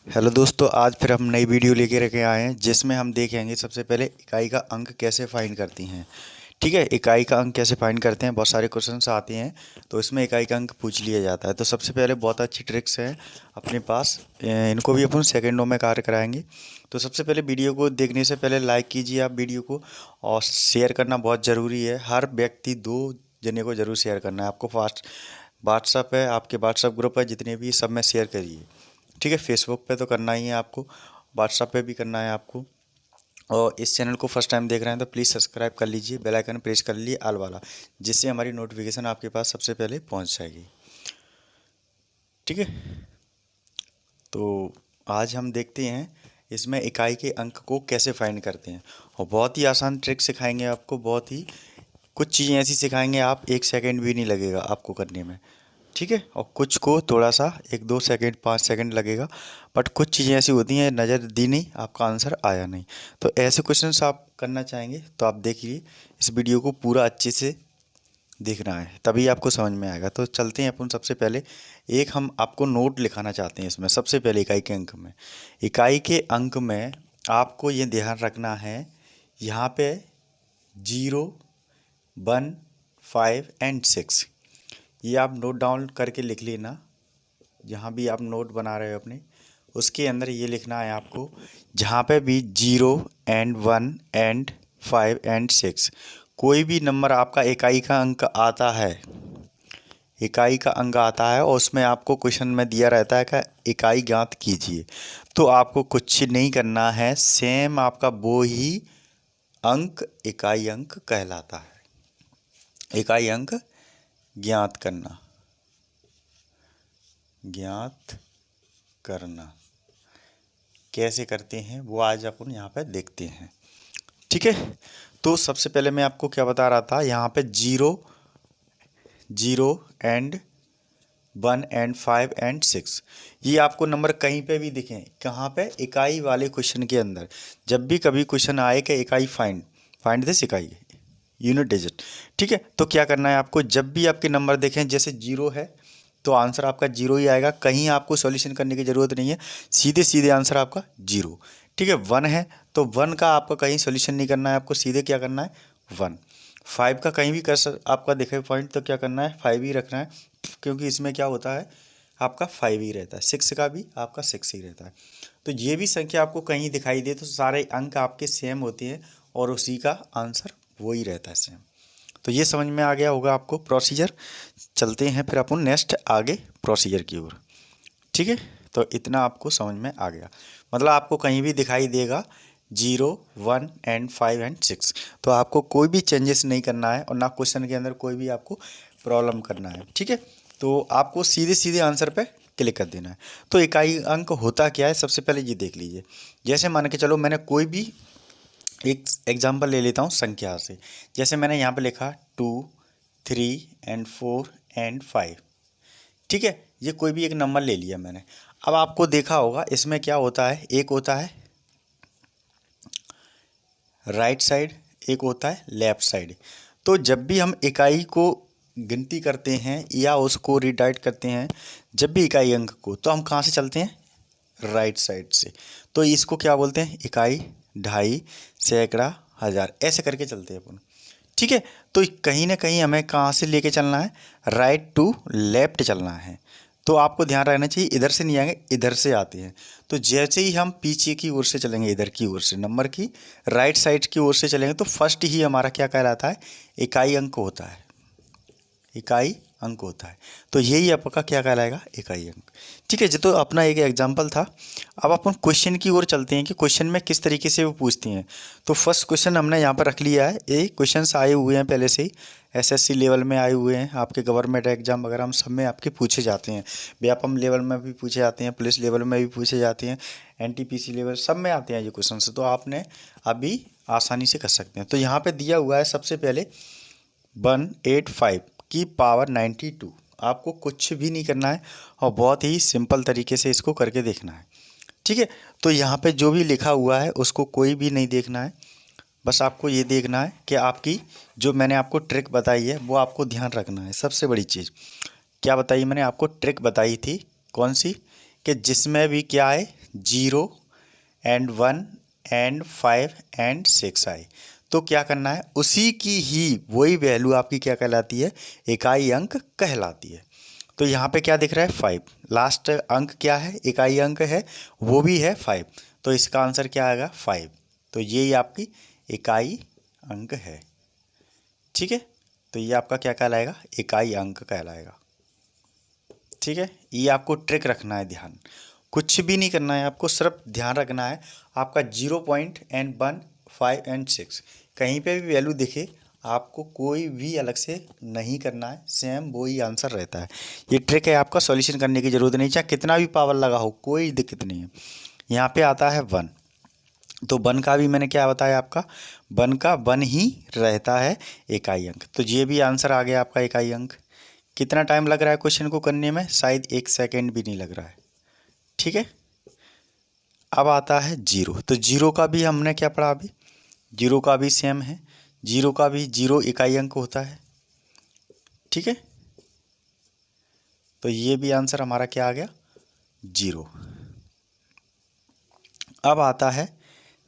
Hello दोस्तों, आज फिर हम नई वीडियो लेके रखे आए हैं जिसमें हम देखेंगे सबसे पहले इकाई का अंक कैसे फाइंड करती हैं। ठीक है, इकाई का अंक कैसे फाइंड करते हैं, बहुत सारे क्वेश्चंस आते हैं तो इसमें इकाई का अंक पूछ लिया जाता है। तो सबसे पहले बहुत अच्छी ट्रिक्स हैं अपने पास, इनको भी अपन सेकंडों में कार्य कराएंगे। तो सबसे पहले वीडियो को देखने से पहले लाइक कीजिए आप वीडियो को, और शेयर करना बहुत ज़रूरी है। हर व्यक्ति 2 जने को ज़रूर शेयर करना है। आपको फास्ट व्हाट्सअप है, आपके व्हाट्सअप ग्रुप है जितने भी, सब में शेयर करिए। ठीक है, फेसबुक पे तो करना ही है आपको, व्हाट्सअप पे भी करना है आपको। और इस चैनल को फर्स्ट टाइम देख रहे हैं तो प्लीज़ सब्सक्राइब कर लीजिए, बेल आइकन प्रेस कर लीजिए ऑल वाला, जिससे हमारी नोटिफिकेशन आपके पास सबसे पहले पहुंच जाएगी। ठीक है, तो आज हम देखते हैं इसमें इकाई के अंक को कैसे फाइंड करते हैं। और बहुत ही आसान ट्रिक सिखाएंगे आपको, बहुत ही कुछ चीज़ें ऐसी सिखाएंगे आप 1 सेकंड भी नहीं लगेगा आपको करने में। ठीक है, और कुछ को थोड़ा सा 1-2 सेकंड 5 सेकंड लगेगा, बट कुछ चीज़ें ऐसी होती हैं नज़र दी नहीं, आपका आंसर आया नहीं। तो ऐसे क्वेश्चंस आप करना चाहेंगे तो आप देखिए, इस वीडियो को पूरा अच्छे से देखना है, तभी आपको समझ में आएगा। तो चलते हैं अपन, सबसे पहले एक हम आपको नोट लिखाना चाहते हैं इसमें। सबसे पहले इकाई के अंक में, इकाई के अंक में आपको ये ध्यान रखना है, यहाँ पे 0, 1, 5 एंड 6, ये आप नोट डाउन करके लिख लेना। जहाँ भी आप नोट बना रहे हो अपने, उसके अंदर ये लिखना है आपको, जहाँ पे भी 0 एंड 1 एंड 5 एंड 6 कोई भी नंबर आपका इकाई का अंक आता है, इकाई का अंक आता है और उसमें आपको क्वेश्चन में दिया रहता है कि इकाई ज्ञात कीजिए, तो आपको कुछ नहीं करना है, सेम आपका वो ही अंक इकाई अंक कहलाता है। इकाई अंक ज्ञात करना, ज्ञात करना कैसे करते हैं वो आज अपन यहाँ पे देखते हैं। ठीक है, तो सबसे पहले मैं आपको क्या बता रहा था, यहाँ पे 0, 0 एंड 1 एंड 5 एंड 6, ये आपको नंबर कहीं पे भी दिखें, कहाँ पे, इकाई वाले क्वेश्चन के अंदर। जब भी कभी क्वेश्चन आए कि इकाई फाइंड, फाइंड दिस इकाई, यूनिट डिजिट। ठीक है, तो क्या करना है आपको, जब भी आपके नंबर देखें, जैसे 0 है तो आंसर आपका 0 ही आएगा, कहीं आपको सॉल्यूशन करने की ज़रूरत नहीं है, सीधे सीधे आंसर आपका 0। ठीक है, 1 है तो 1 का आपको कहीं सॉल्यूशन नहीं करना है, आपको सीधे क्या करना है 1। 5 का कहीं भी आपका दिखे पॉइंट तो क्या करना है 5 ही रखना है, क्योंकि इसमें क्या होता है आपका 5 ही रहता है। 6 का भी आपका 6 ही रहता है। तो ये भी संख्या आपको कहीं दिखाई दे तो सारे अंक आपके सेम होते हैं और उसी का आंसर वही रहता है सेम। तो ये समझ में आ गया होगा आपको प्रोसीजर। चलते हैं फिर अपन नेक्स्ट आगे प्रोसीजर की ओर। ठीक है, तो इतना आपको समझ में आ गया, मतलब आपको कहीं भी दिखाई देगा 0, 1 एंड 5 एंड 6, तो आपको कोई भी चेंजेस नहीं करना है और ना क्वेश्चन के अंदर कोई भी आपको प्रॉब्लम करना है। ठीक है, तो आपको सीधे सीधे आंसर पे क्लिक कर देना है। तो इकाई अंक होता क्या है, सबसे पहले ये देख लीजिए। जैसे मान के चलो, मैंने कोई भी एक एग्जांपल ले लेता हूँ संख्या से। जैसे मैंने यहाँ पे लिखा 2, 3 एंड 4 एंड 5। ठीक है, ये कोई भी एक नंबर ले लिया मैंने। अब आपको देखा होगा इसमें क्या होता है, एक होता है राइट साइड, एक होता है लेफ्ट साइड। तो जब भी हम इकाई को गिनती करते हैं या उसको रिडाइट करते हैं, जब भी इकाई अंक को, तो हम कहाँ से चलते हैं, राइट साइड से। तो इसको क्या बोलते हैं, इकाई, ढाई, सैकड़ा, हज़ार, ऐसे करके चलते हैं अपन। ठीक है, तो कहीं ना कहीं हमें कहाँ से लेके चलना है, राइट टू लेफ्ट चलना है। तो आपको ध्यान रहना चाहिए, इधर से नहीं आएंगे, इधर से आते हैं। तो जैसे ही हम पीछे की ओर से चलेंगे, इधर की ओर से नंबर की राइट साइड की ओर से चलेंगे, तो फर्स्ट ही हमारा क्या कहलाता है, इकाई अंक होता है, इकाई अंक होता है। तो यही आपका क्या कहलाएगा, इकाई अंक। ठीक है जी, तो अपना एक एग्जांपल था। अब अपन क्वेश्चन की ओर चलते हैं कि क्वेश्चन में किस तरीके से वो पूछती हैं। तो फर्स्ट क्वेश्चन हमने यहाँ पर रख लिया है, ये क्वेश्चंस आए हुए हैं पहले से ही, एसएससी लेवल में आए हुए हैं, आपके गवर्नमेंट एग्जाम वगैरह हम सब में आपके पूछे जाते हैं, व्यापम लेवल में भी पूछे जाते हैं, पुलिस लेवल में भी पूछे जाते हैं, एनटीपीसी लेवल सब में आते हैं ये क्वेश्चन। तो आपने अभी आसानी से कर सकते हैं। तो यहाँ पर दिया हुआ है सबसे पहले 185 की पावर 92। आपको कुछ भी नहीं करना है और बहुत ही सिंपल तरीके से इसको करके देखना है। ठीक है, तो यहाँ पे जो भी लिखा हुआ है उसको कोई भी नहीं देखना है, बस आपको ये देखना है कि आपकी जो मैंने आपको ट्रिक बताई है वो आपको ध्यान रखना है। सबसे बड़ी चीज़ क्या बताई मैंने आपको, ट्रिक बताई थी कौन सी, कि जिसमें भी क्या है 0 एंड 1 एंड 5 एंड 6 आए, तो क्या करना है, उसी की ही वही वैल्यू आपकी क्या कहलाती है, इकाई अंक कहलाती है। तो यहाँ पे क्या दिख रहा है, 5, लास्ट अंक क्या है, इकाई अंक है, वो भी है 5, तो इसका आंसर क्या आएगा, 5। तो ये आपकी इकाई अंक है। ठीक है, तो ये आपका क्या कहलाएगा, इकाई अंक कहलाएगा। ठीक है, ये आपको ट्रिक रखना है, ध्यान, कुछ भी नहीं करना है आपको, सिर्फ ध्यान रखना है आपका 0 पॉइंट एंड 1, 5 एंड 6 कहीं पे भी वैल्यू दिखे, आपको कोई भी अलग से नहीं करना है, सेम वही आंसर रहता है। ये ट्रिक है, आपका सॉल्यूशन करने की ज़रूरत नहीं, चाहे कितना भी पावर लगा हो, कोई दिक्कत नहीं है। यहाँ पे आता है 1, तो 1 का भी मैंने क्या बताया आपका, 1 का 1 ही रहता है इकाई अंक, तो ये भी आंसर आ गया आपका इकाई अंक। कितना टाइम लग रहा है क्वेश्चन को करने में, शायद 1 सेकेंड भी नहीं लग रहा है। ठीक है, अब आता है 0, तो 0 का भी हमने क्या पढ़ा अभी, 0 का भी सेम है, 0 का भी 0 इकाई अंक होता है। ठीक है, तो ये भी आंसर हमारा क्या आ गया, 0। अब आता है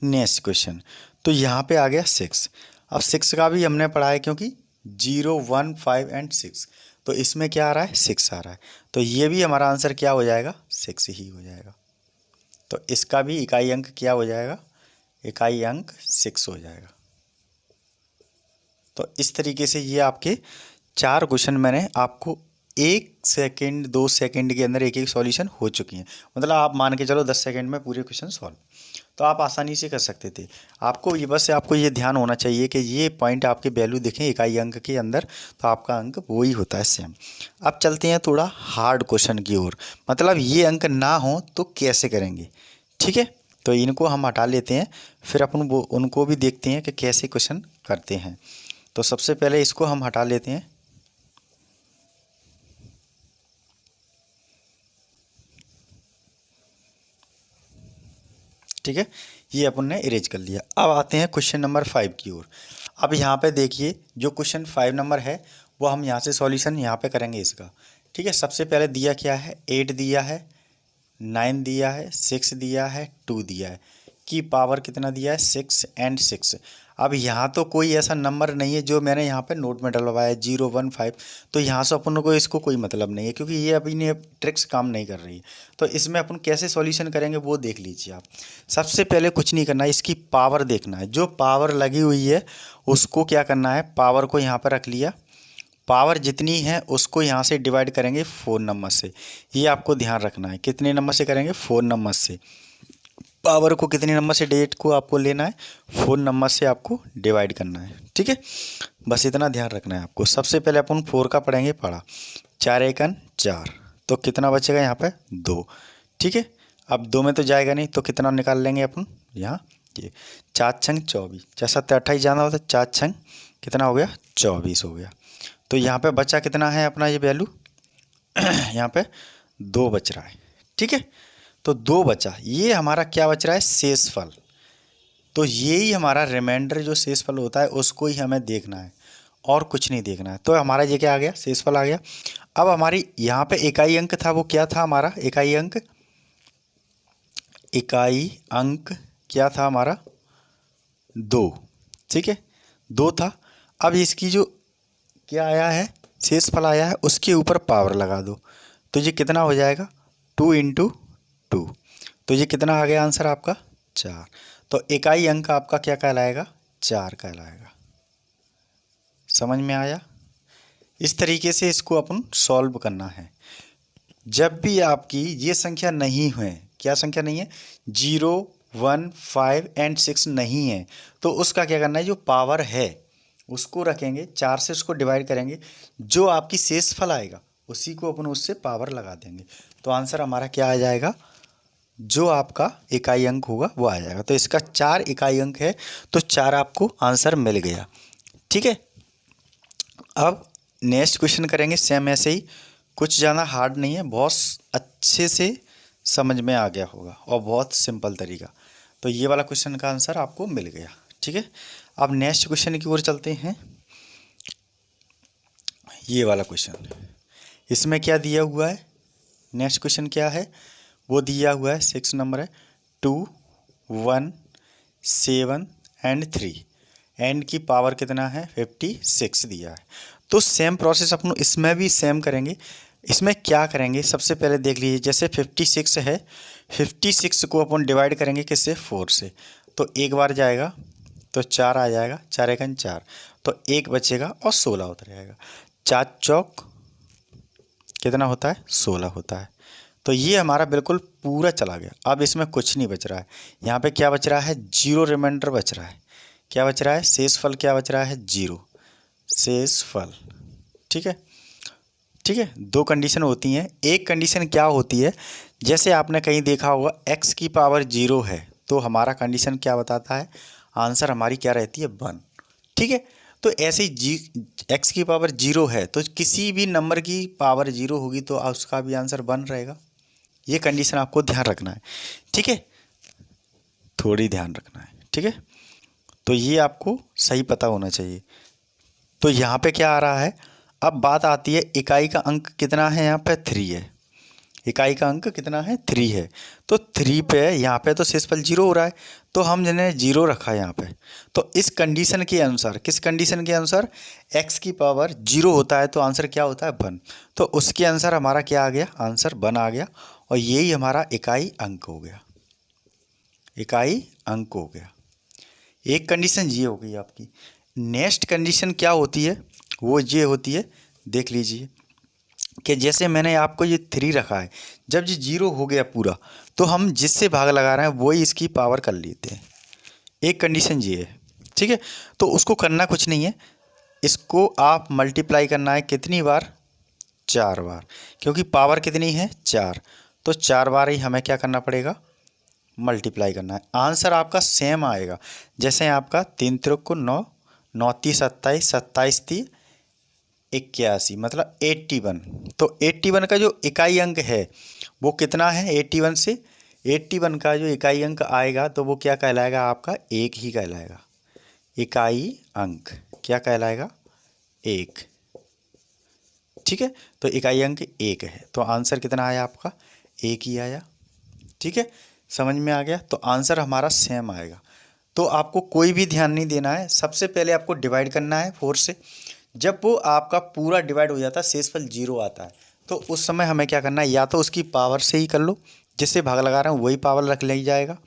नेक्स्ट क्वेश्चन, तो यहाँ पे आ गया 6। अब 6 का भी हमने पढ़ा है, क्योंकि 0, 1, 5 एंड 6, तो इसमें क्या आ रहा है, 6 आ रहा है, तो ये भी हमारा आंसर क्या हो जाएगा, 6 ही हो जाएगा। तो इसका भी इकाई अंक क्या हो जाएगा, इकाई अंक 6 हो जाएगा। तो इस तरीके से ये आपके 4 क्वेश्चन मैंने आपको 1 सेकेंड 2 सेकेंड के अंदर एक एक सॉल्यूशन हो चुकी हैं, मतलब आप मान के चलो 10 सेकेंड में पूरे क्वेश्चन सॉल्व, तो आप आसानी से कर सकते थे। आपको ये बस आपको ये ध्यान होना चाहिए कि ये पॉइंट आपके वैल्यू देखें इकाई अंक के अंदर, तो आपका अंक वही होता है सेम। अब चलते हैं थोड़ा हार्ड क्वेश्चन की ओर, मतलब ये अंक ना हो तो कैसे करेंगे। ठीक है, तो इनको हम हटा लेते हैं, फिर अपन वो उनको भी देखते हैं कि कैसे क्वेश्चन करते हैं। तो सबसे पहले इसको हम हटा लेते हैं। ठीक है, ये अपन ने इरेज कर लिया। अब आते हैं क्वेश्चन नंबर 5 की ओर। अब यहाँ पे देखिए, जो क्वेश्चन 5 नंबर है वो हम यहाँ से सॉल्यूशन यहाँ पे करेंगे इसका। ठीक है, सबसे पहले दिया क्या है, 8 दिया है, 9 दिया है, 6 दिया है, 2 दिया है, की पावर कितना दिया है, 6 एंड 6। अब यहाँ तो कोई ऐसा नंबर नहीं है जो मैंने यहाँ पे नोट में डलवाया है 0, 1, 5, तो यहाँ से अपन को इसको कोई मतलब नहीं है, क्योंकि ये अभी ने ट्रिक्स काम नहीं कर रही है। तो इसमें अपन कैसे सॉल्यूशन करेंगे वो देख लीजिए आप। सबसे पहले कुछ नहीं करना है, इसकी पावर देखना है, जो पावर लगी हुई है उसको क्या करना है, पावर को यहाँ पर रख लिया, पावर जितनी है उसको यहाँ से डिवाइड करेंगे 4 नंबर से। ये आपको ध्यान रखना है, कितने नंबर से करेंगे, 4 नंबर से। पावर को कितने नंबर से डेट को आपको लेना है, 4 नंबर से आपको डिवाइड करना है। ठीक है, बस इतना ध्यान रखना है आपको। सबसे पहले अपन 4 का पढ़ेंगे, पढ़ा 4 एकन 4, तो कितना बचेगा यहाँ पे 2। ठीक है, अब 2 में तो जाएगा नहीं, तो कितना निकाल लेंगे अपन यहाँ, ये 4 छंग 24, 4 7 28 जाना होता है, 4 छंग कितना हो गया, 24 हो गया। तो यहाँ पे बचा कितना है अपना ये वैल्यू, यहाँ पे 2 बच रहा है। ठीक है, तो 2 बचा, ये हमारा क्या बच रहा है, शेषफल। तो यही हमारा रिमाइंडर जो शेषफल होता है उसको ही हमें देखना है, और कुछ नहीं देखना है। तो हमारा ये क्या आ गया, शेषफल आ गया। अब हमारी यहाँ पे इकाई अंक था, वो क्या था हमारा इकाई अंक, इकाई अंक क्या था हमारा, 2। ठीक है, 2 था। अब इसकी जो क्या आया है, शेषफल आया है, उसके ऊपर पावर लगा दो, तो ये कितना हो जाएगा, 2 इंटू 2, तो ये कितना आ गया आंसर आपका, 4। तो इकाई अंक आपका क्या कहलाएगा, 4 कहलाएगा। समझ में आया। इस तरीके से इसको अपन सॉल्व करना है। जब भी आपकी ये संख्या नहीं है, क्या संख्या नहीं है, 0, 1, 5 एंड 6 नहीं है, तो उसका क्या करना है, जो पावर है उसको रखेंगे, 4 से उसको डिवाइड करेंगे, जो आपकी शेषफल आएगा उसी को अपन उससे पावर लगा देंगे, तो आंसर हमारा क्या आ जाएगा, जो आपका इकाई अंक होगा वो आ जाएगा। तो इसका 4 इकाई अंक है, तो 4 आपको आंसर मिल गया। ठीक है, अब नेक्स्ट क्वेश्चन करेंगे सेम ऐसे ही, कुछ ज़्यादा हार्ड नहीं है, बहुत अच्छे से समझ में आ गया होगा और बहुत सिंपल तरीका। तो ये वाला क्वेश्चन का आंसर आपको मिल गया। ठीक है, अब नेक्स्ट क्वेश्चन की ओर चलते हैं। ये वाला क्वेश्चन, इसमें क्या दिया हुआ है, नेक्स्ट क्वेश्चन क्या है, वो दिया हुआ है 6 नंबर है 2 1 7 एंड 3 एंड की पावर कितना है 56 दिया है। तो सेम प्रोसेस अपन इसमें भी सेम करेंगे। इसमें क्या करेंगे सबसे पहले देख लीजिए, जैसे 56 है 56 को अपन डिवाइड करेंगे किससे 4 से, तो एक बार जाएगा तो 4 आ जाएगा, 4 एकन 4, तो एक बचेगा और 16 उतर जाएगा। 4 चौक कितना होता है 16 होता है। तो ये हमारा बिल्कुल पूरा चला गया। अब इसमें कुछ नहीं बच रहा है, यहाँ पे क्या बच रहा है 0 रिमाइंडर बच रहा है। क्या बच रहा है शेषफल, क्या बच रहा है 0 शेषफल। ठीक है, ठीक है। दो कंडीशन होती हैं। एक कंडीशन क्या होती है, जैसे आपने कहीं देखा होगा x की पावर 0 है तो हमारा कंडीशन क्या बताता है, आंसर हमारी क्या रहती है 1। ठीक है, तो ऐसे ही x की पावर 0 है तो किसी भी नंबर की पावर 0 होगी तो उसका भी आंसर 1 रहेगा। ये कंडीशन आपको ध्यान रखना है। ठीक है, थोड़ी ध्यान रखना है। ठीक है, तो ये आपको सही पता होना चाहिए। तो यहाँ पे क्या आ रहा है, अब बात आती है इकाई का अंक कितना है, यहाँ पे 3 है। इकाई का अंक कितना है 3 है, तो 3 पे यहाँ पे तो शेषफल 0 हो रहा है तो हमने 0 रखा है यहाँ पे। तो इस कंडीशन के अनुसार, किस कंडीशन के अनुसार, x की पावर 0 होता है तो आंसर क्या होता है 1। तो उसके अनुसार हमारा क्या आ गया, आंसर 1 आ गया और यही हमारा इकाई अंक हो गया। इकाई अंक हो गया। एक कंडीशन ये हो गई आपकी। नेक्स्ट कंडीशन क्या होती है, वो ये होती है, देख लीजिए कि जैसे मैंने आपको ये 3 रखा है, जब ये 0 हो गया पूरा तो हम जिससे भाग लगा रहे हैं वही इसकी पावर कर लेते हैं। एक कंडीशन ये है। ठीक है, तो उसको करना कुछ नहीं है, इसको आप मल्टीप्लाई करना है कितनी बार, 4 बार, क्योंकि पावर कितनी है 4, तो 4 बार ही हमें क्या करना पड़ेगा, मल्टीप्लाई करना है। आंसर आपका सेम आएगा, जैसे आपका 3 त्रिक को 9, 9 30 27, 27 30 81, मतलब 81। तो 81 का जो इकाई अंक है वो कितना है, 81 से 81 का जो इकाई अंक आएगा तो वो क्या कहलाएगा, आपका 1 ही कहलाएगा। इकाई अंक क्या कहलाएगा, 1। ठीक है, तो इकाई अंक 1 है तो आंसर कितना आया आपका, 1 ही आया। ठीक है, समझ में आ गया। तो आंसर हमारा सेम आएगा। तो आपको कोई भी ध्यान नहीं देना है, सबसे पहले आपको डिवाइड करना है 4 से। जब वो आपका पूरा डिवाइड हो जाता है, शेषफल 0 आता है, तो उस समय हमें क्या करना है, या तो उसकी पावर से ही कर लो, जिससे भाग लगा रहे हैं वही पावर रख लिया जाएगा,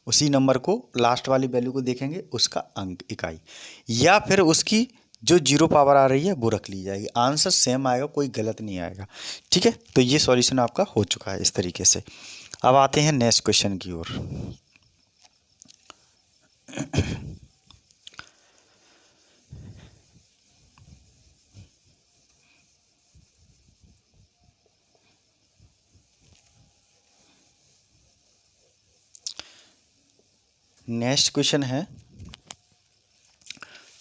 उसी नंबर को लास्ट वाली वैल्यू को देखेंगे उसका अंक इकाई, या फिर उसकी जो 0 पावर आ रही है वो रख ली जाएगी। आंसर सेम आएगा, कोई गलत नहीं आएगा। ठीक है, तो ये सॉल्यूशन आपका हो चुका है इस तरीके से। अब आते हैं नेक्स्ट क्वेश्चन की ओर। नेक्स्ट क्वेश्चन है,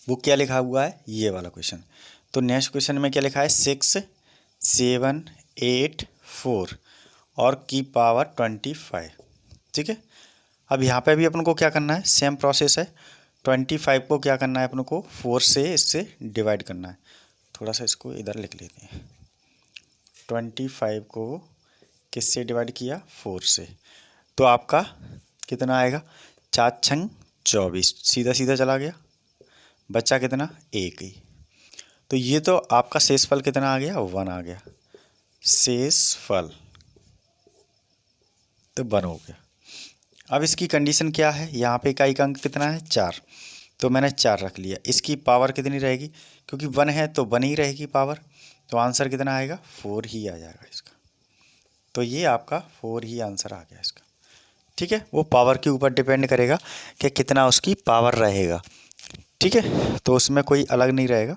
वो क्या लिखा हुआ है, ये वाला क्वेश्चन। तो नेक्स्ट क्वेश्चन में क्या लिखा है, 6 7 8 4 और की पावर 25। ठीक है, अब यहाँ पे भी अपन को क्या करना है, सेम प्रोसेस है। 25 को क्या करना है अपन को, 4 से इससे डिवाइड करना है। थोड़ा सा इसको इधर लिख लेते हैं। 25 को किससे डिवाइड किया, 4 से, तो आपका कितना आएगा, 4 छंग 24, सीधा सीधा चला गया, बच्चा कितना 1 ही। तो ये तो आपका शेषफल कितना आ गया, 1 आ गया, शेषफल तो 1 हो गया। अब इसकी कंडीशन क्या है, यहाँ पे इकाई का अंक कितना है 4, तो मैंने 4 रख लिया। इसकी पावर कितनी रहेगी, क्योंकि 1 है तो 1 ही रहेगी पावर, तो आंसर कितना आएगा, 4 ही आ जाएगा इसका। तो ये आपका 4 ही आंसर आ गया इसका। ठीक है, वो पावर के ऊपर डिपेंड करेगा कि कितना उसकी पावर रहेगा। ठीक है, तो उसमें कोई अलग नहीं रहेगा।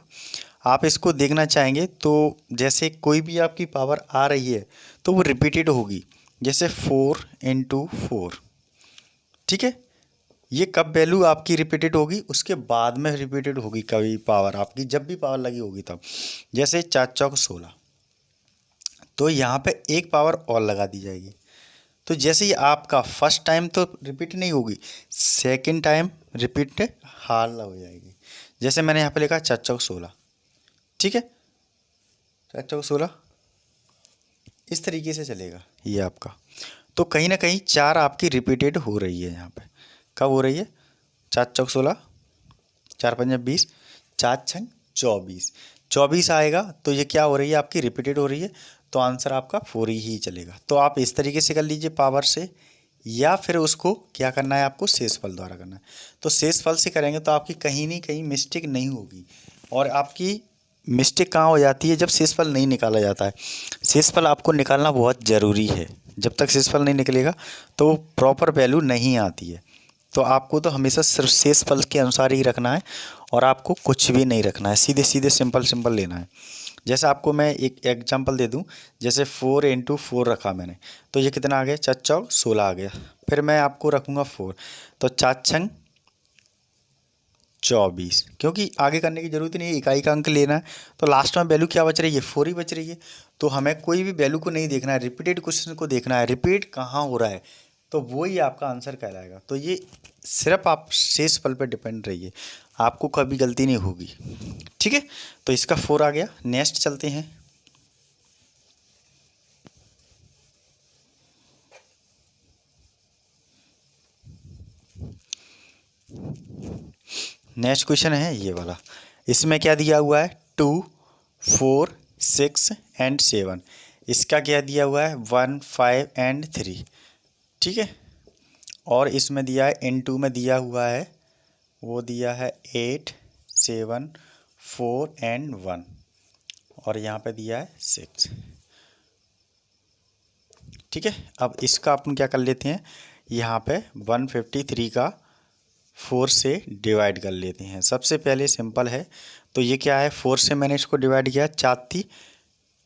आप इसको देखना चाहेंगे तो जैसे कोई भी आपकी पावर आ रही है तो वो रिपीटेड होगी, जैसे 4 × 4। ठीक है, ये कब वैल्यू आपकी रिपीटेड होगी, उसके बाद में रिपीटेड होगी कभी पावर आपकी, जब भी पावर लगी होगी तब। जैसे 4 चौक 16, तो यहाँ पे एक पावर और लगा दी जाएगी। तो जैसे ही आपका फर्स्ट टाइम तो रिपीट नहीं होगी, सेकंड टाइम रिपीट हाल हो जाएगी। जैसे मैंने यहाँ पे लिखा 4 चौक 16। ठीक है, 4 चौक 16 इस तरीके से चलेगा ये आपका। तो कहीं ना कहीं 4 आपकी रिपीटेड हो रही है यहाँ पे। कब हो रही है? 4 चौक 16, 4 पंजा 20, 4 छंग 24, 24 आएगा तो ये क्या हो रही है आपकी? रिपीटेड हो रही है। तो आंसर आपका 4 ही चलेगा। तो आप इस तरीके से कर लीजिए पावर से, या फिर उसको क्या करना है आपको? शेषफल द्वारा करना है। तो शेषफल से करेंगे तो आपकी कहीं नहीं कहीं मिस्टेक नहीं होगी। और आपकी मिस्टेक कहाँ हो जाती है? जब शेषफल नहीं निकाला जाता है। शेषफल आपको निकालना बहुत ज़रूरी है। जब तक शेषफल नहीं निकलेगा तो प्रॉपर वैल्यू नहीं आती है। तो आपको तो हमेशा सिर्फ शेषफल के अनुसार ही रखना है, और आपको कुछ भी नहीं रखना है, सीधे सीधे सिंपल सिंपल लेना है। जैसे आपको मैं एक एग्जांपल दे दूं, जैसे 4 इंटू 4 रखा मैंने, तो ये कितना आ गया? 4 चौक 16 आ गया। फिर मैं आपको रखूँगा 4, तो 4 छंग 24, क्योंकि आगे करने की जरूरत नहीं है, इकाई का अंक लेना है। तो लास्ट में वैल्यू क्या बच रही है? 4 ही बच रही है। तो हमें कोई भी वैल्यू को नहीं देखना है, रिपीटेड क्वेश्चन को देखना है, रिपीट कहाँ हो रहा है, तो वो ही आपका आंसर कहलाएगा। तो ये सिर्फ आप शेषफल पर डिपेंड रहिए, आपको कभी गलती नहीं होगी। ठीक है, तो इसका 4 आ गया। नेक्स्ट चलते हैं। नेक्स्ट क्वेश्चन है ये वाला। इसमें क्या दिया हुआ है? 2, 4, 6 एंड 7। इसका क्या दिया हुआ है? 1, 5 एंड 3। ठीक है, और इसमें दिया है इनटू में दिया हुआ है, वो दिया है 8, 7, 4 एंड 1, और यहाँ पे दिया है 6। ठीक है, अब इसका अपन क्या कर लेते हैं, यहाँ पे 153 का 4 से डिवाइड कर लेते हैं। सबसे पहले सिंपल है, तो ये क्या है? 4 से मैंने इसको डिवाइड किया, 4 थी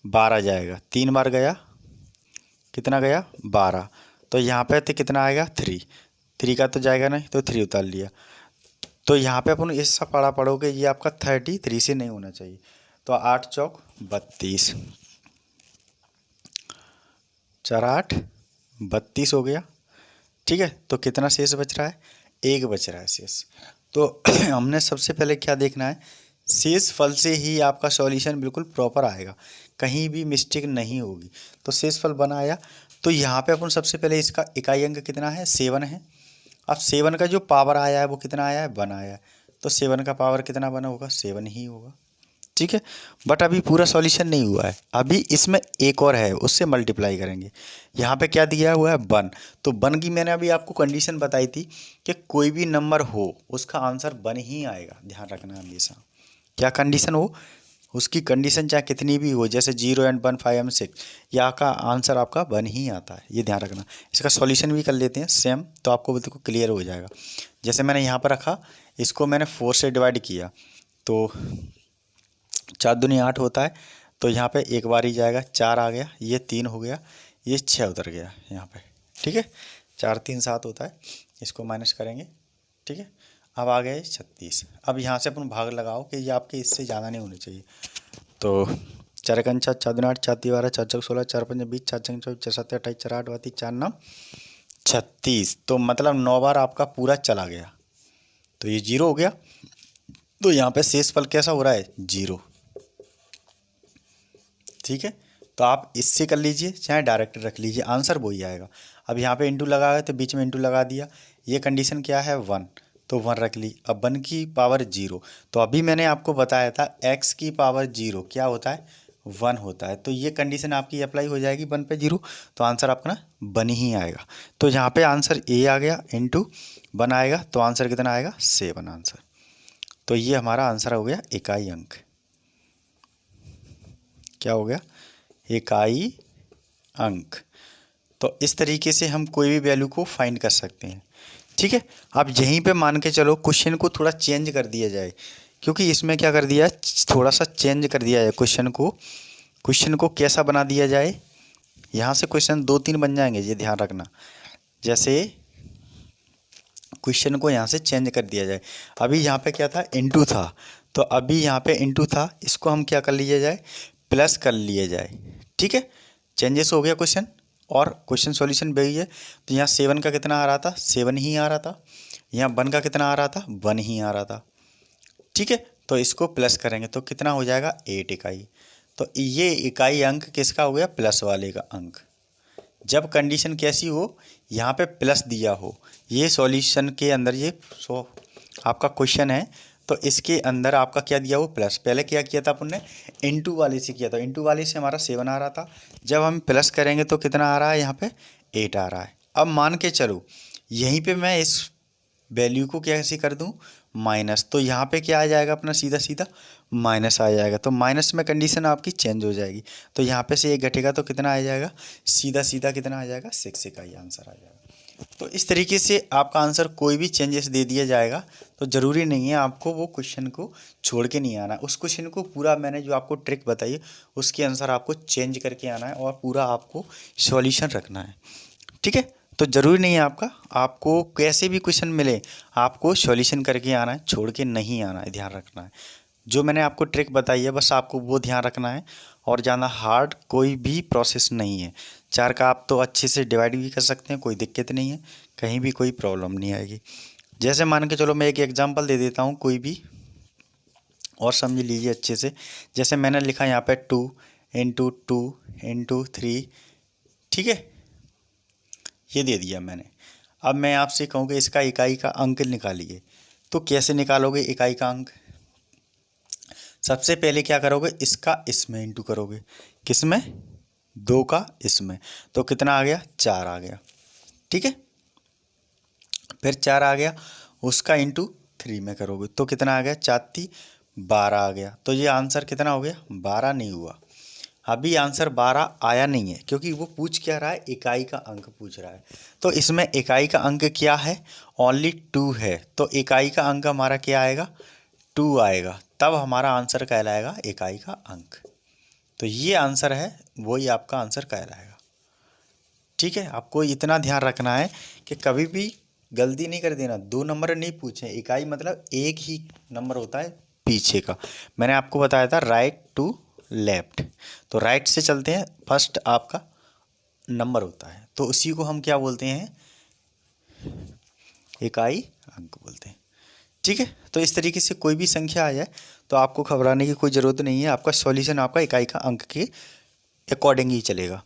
12 जाएगा, 3 बार गया, कितना गया? 12। तो यहाँ पे तो कितना आएगा? 3 का तो जाएगा नहीं, तो 3 उतार लिया। तो यहाँ पे अपन ऐसा पढ़ा पढ़ोगे, ये आपका 33 से नहीं होना चाहिए। तो 8 चौक 32, 4 8 32 हो गया। ठीक है, तो कितना शेष बच रहा है? 1 बच रहा है शेष। तो हमने सबसे पहले क्या देखना है? शेष फल से ही आपका सॉल्यूशन बिल्कुल प्रॉपर आएगा, कहीं भी मिस्टेक नहीं होगी। तो शेष फल बना आया, तो यहाँ पे अपन सबसे पहले इसका इकाई अंक कितना है? 7 है। अब 7 का जो पावर आया है वो कितना आया है? 1 आया है। तो 7 का पावर कितना बना होगा? 7 ही होगा। ठीक है, बट अभी पूरा सॉल्यूशन नहीं हुआ है, अभी इसमें एक और है, उससे मल्टीप्लाई करेंगे। यहाँ पे क्या दिया हुआ है? 1। तो 1 की मैंने अभी आपको कंडीशन बताई थी कि कोई भी नंबर हो उसका आंसर 1 ही आएगा, ध्यान रखना हमेशा। क्या कंडीशन हो, उसकी कंडीशन चाहे कितनी भी हो, जैसे 0 एंड 1, 5 एंड 6, यहाँ का आंसर आपका 1 ही आता है, ये ध्यान रखना। इसका सॉल्यूशन भी कर लेते हैं सेम, तो आपको बिल्कुल क्लियर हो जाएगा। जैसे मैंने यहाँ पर रखा, इसको मैंने 4 से डिवाइड किया, तो 4 दूनी 8 होता है, तो यहाँ पे एक बार ही जाएगा, 4 आ गया, ये 3 हो गया, ये 6 उतर गया यहाँ पे। ठीक है, 4 3 7 होता है, इसको माइनस करेंगे। ठीक है, अब आ गया 36। अब यहाँ से अपन भाग लगाओ कि ये आपके इससे ज़्यादा नहीं होने चाहिए। तो 4 कंचा 4 दूनी 8, 4 ती 12, 4 चौक 16, 4 पंजे 20, 4 छंग 24, 4 7 28, 4 8 32, 4 9 36। तो मतलब 9 बार आपका पूरा चला गया, तो ये 0 हो गया। तो यहाँ पे शेषफल कैसा हो रहा है? 0। ठीक है, तो आप इससे कर लीजिए, चाहे डायरेक्ट रख लीजिए, आंसर वही आएगा। अब यहाँ पे इंटू लगा है तो बीच में इंटू लगा दिया, ये कंडीशन क्या है? 1, तो 1 रख ली। अब 1 की पावर 0, तो अभी मैंने आपको बताया था x की पावर 0 क्या होता है? 1 होता है। तो ये कंडीशन आपकी अप्लाई हो जाएगी 1 पे 0, तो आंसर आपका ना 1 ही आएगा। तो यहाँ पे आंसर a आ गया, इंटू 1 आएगा, तो आंसर कितना आएगा? 7 आंसर। तो ये हमारा आंसर हो गया इकाई अंक। क्या हो गया? इकाई अंक। तो इस तरीके से हम कोई भी वैल्यू को फाइंड कर सकते हैं। ठीक है, अब यहीं पे मान के चलो क्वेश्चन को थोड़ा चेंज कर दिया जाए, क्योंकि इसमें क्या कर दिया, थोड़ा सा चेंज कर दिया जाए क्वेश्चन को। क्वेश्चन को कैसा बना दिया जाए, यहाँ से क्वेश्चन 2 3 बन जाएंगे, ये ध्यान रखना। जैसे क्वेश्चन को यहाँ से चेंज कर दिया जाए। अभी यहाँ पे क्या था? इनटू था, तो अभी यहाँ पे इनटू था, इसको हम क्या कर लिया जाए? प्लस कर लिया जाए। ठीक है, चेंजेस हो गया क्वेश्चन, और क्वेश्चन सॉल्यूशन वही है। तो यहाँ 7 का कितना आ रहा था? 7 ही आ रहा था। यहाँ 1 का कितना आ रहा था? 1 ही आ रहा था। ठीक है, तो इसको प्लस करेंगे तो कितना हो जाएगा? 8 इकाई। तो ये इकाई अंक किसका हो गया? प्लस वाले का अंक। जब कंडीशन कैसी हो, यहाँ पे प्लस दिया हो, ये सॉल्यूशन के अंदर ये आपका क्वेश्चन है, तो इसके अंदर आपका क्या दिया हो, प्लस। पहले क्या किया था अपन ने, इनटू वाले से किया था, इनटू वाले से हमारा 7 आ रहा था, जब हम प्लस करेंगे तो कितना आ रहा है, यहाँ पे 8 आ रहा है। अब मान के चलो यहीं पे मैं इस वैल्यू को कैसे कर दूं, माइनस, तो यहाँ पे क्या आ जाएगा अपना, सीधा सीधा माइनस आ जाएगा, तो माइनस में कंडीशन आपकी चेंज हो जाएगी, तो यहाँ पे से 1 घटेगा तो कितना आ जाएगा, सीधा सीधा कितना आ जाएगा, 6 का ही आंसर आ जाएगा। तो इस तरीके से आपका आंसर कोई भी चेंजेस दे दिया जाएगा, तो ज़रूरी नहीं है आपको वो क्वेश्चन को छोड़ के नहीं आना, उस क्वेश्चन को पूरा मैंने जो आपको ट्रिक बताई उसके अनुसार आपको चेंज करके आना है और पूरा आपको सॉल्यूशन रखना है, ठीक है। तो ज़रूरी नहीं है आपको कैसे भी क्वेश्चन मिले आपको सॉल्यूशन करके आना है, छोड़ के नहीं आना है, ध्यान रखना है। जो मैंने आपको ट्रिक बताई है बस आपको वो ध्यान रखना है, और ज़्यादा हार्ड कोई भी प्रोसेस नहीं है। 4 का आप तो अच्छे से डिवाइड भी कर सकते हैं, कोई दिक्कत नहीं है, कहीं भी कोई प्रॉब्लम नहीं आएगी। जैसे मान के चलो मैं एक एग्जांपल दे देता हूँ कोई भी, और समझ लीजिए अच्छे से। जैसे मैंने लिखा यहाँ पे 2 इंटू 2 इंटू 3, ठीक है, ये दे दिया मैंने। अब मैं आपसे कहूँ कि इसका इकाई का अंक निकालिए, तो कैसे निकालोगे इकाई का अंक, सबसे पहले क्या करोगे, इसका इसमें इंटू करोगे, किसमें, 2 का इसमें, तो कितना आ गया, 4 आ गया, ठीक है। फिर 4 आ गया, उसका इंटू 3 में करोगे तो कितना आ गया, 4 12 आ गया। तो ये आंसर कितना हो गया, 12 नहीं हुआ। अभी आंसर 12 आया नहीं है, क्योंकि वो पूछ क्या रहा है, इकाई का अंक पूछ रहा है। तो इसमें इकाई का अंक क्या है, ओनली 2 है, तो इकाई का अंक हमारा क्या आएगा, 2 आएगा, तब हमारा आंसर कहलाएगा इकाई का अंक। तो ये आंसर है, वही आपका आंसर कहलाएगा, ठीक है। आपको इतना ध्यान रखना है कि कभी भी गलती नहीं कर देना, 2 नंबर नहीं पूछे, इकाई मतलब एक ही नंबर होता है पीछे का। मैंने आपको बताया था राइट टू लेफ्ट, तो राइट से चलते हैं, फर्स्ट आपका नंबर होता है, तो उसी को हम क्या बोलते हैं, इकाई अंक बोलते हैं, ठीक है। तो इस तरीके से कोई भी संख्या आ जाए तो आपको घबराने की कोई ज़रूरत नहीं है, आपका सॉल्यूशन आपका इकाई का अंक के अकॉर्डिंग ही चलेगा।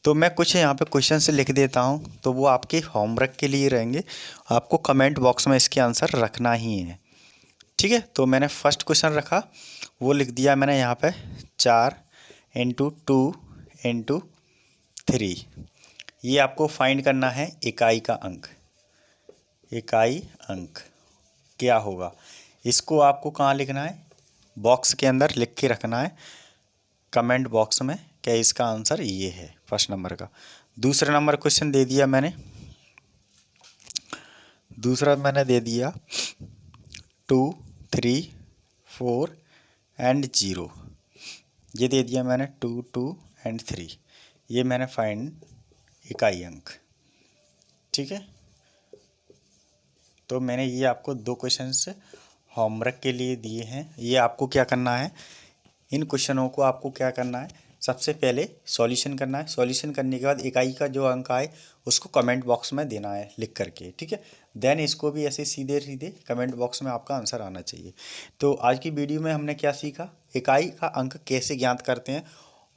तो मैं कुछ यहाँ पे क्वेश्चन से लिख देता हूँ, तो वो आपके होमवर्क के लिए रहेंगे, आपको कमेंट बॉक्स में इसके आंसर रखना ही है, ठीक है। तो मैंने फर्स्ट क्वेश्चन रखा, वो लिख दिया मैंने यहाँ पे 4 इंटू 2 इंटू 3, ये आपको फाइंड करना है इकाई का अंक। इकाई अंक क्या होगा, इसको आपको कहाँ लिखना है, बॉक्स के अंदर लिख के रखना है, कमेंट बॉक्स में, क्या इसका आंसर ये है फर्स्ट नंबर का। दूसरा नंबर क्वेश्चन दे दिया मैंने, दूसरा मैंने दे दिया 2 3 4 एंड 0, ये दे दिया मैंने 2 2 एंड 3, ये मैंने फाइंड इकाई अंक, ठीक है। तो मैंने ये आपको 2 क्वेश्चंस होमवर्क के लिए दिए हैं, ये आपको क्या करना है, इन क्वेश्चनों को आपको क्या करना है, सबसे पहले सॉल्यूशन करना है, सॉल्यूशन करने के बाद इकाई का जो अंक आए उसको कमेंट बॉक्स में देना है लिख करके, ठीक है। देन इसको भी ऐसे सीधे सीधे कमेंट बॉक्स में आपका आंसर आना चाहिए। तो आज की वीडियो में हमने क्या सीखा, इकाई का अंक कैसे ज्ञात करते हैं,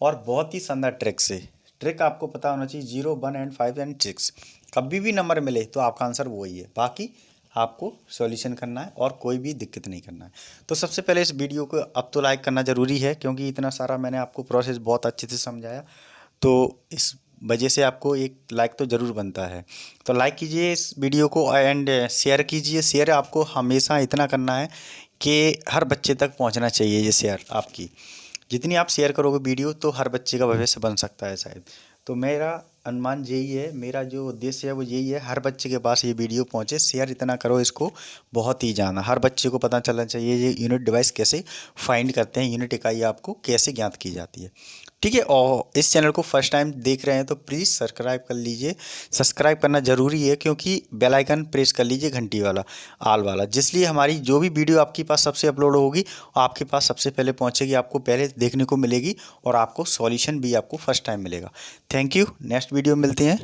और बहुत ही शानदार ट्रिक से, ट्रिक आपको पता होना चाहिए, 0 1 एंड 5 एंड 6, कभी भी नंबर मिले तो आपका आंसर वही है, बाकी आपको सॉल्यूशन करना है और कोई भी दिक्कत नहीं करना है। तो सबसे पहले इस वीडियो को अब तो लाइक करना ज़रूरी है, क्योंकि इतना सारा मैंने आपको प्रोसेस बहुत अच्छे से समझाया, तो इस वजह से आपको एक लाइक तो ज़रूर बनता है। तो लाइक कीजिए इस वीडियो को एंड शेयर कीजिए। शेयर आपको हमेशा इतना करना है कि हर बच्चे तक पहुंचना चाहिए, ये शेयर आपकी, जितनी आप शेयर करोगे वीडियो तो हर बच्चे का भविष्य बन सकता है शायद। तो मेरा अनुमान यही है, मेरा जो उद्देश्य है वो यही है, हर बच्चे के पास ये वीडियो पहुंचे, शेयर इतना करो इसको, बहुत ही जाना, हर बच्चे को पता चलना चाहिए ये यूनिट डिवाइस कैसे फाइंड करते हैं, यूनिट इकाई आपको कैसे ज्ञात की जाती है, ठीक है। और इस चैनल को फर्स्ट टाइम देख रहे हैं तो प्लीज़ सब्सक्राइब कर लीजिए, सब्सक्राइब करना ज़रूरी है, क्योंकि बेल आइकन प्रेस कर लीजिए घंटी वाला, आल वाला, जिसलिए हमारी जो भी वीडियो आपके पास सबसे अपलोड होगी आपके पास सबसे पहले पहुंचेगी, आपको पहले देखने को मिलेगी, और आपको सॉल्यूशन भी आपको फर्स्ट टाइम मिलेगा। थैंक यू, नेक्स्ट वीडियो मिलते हैं।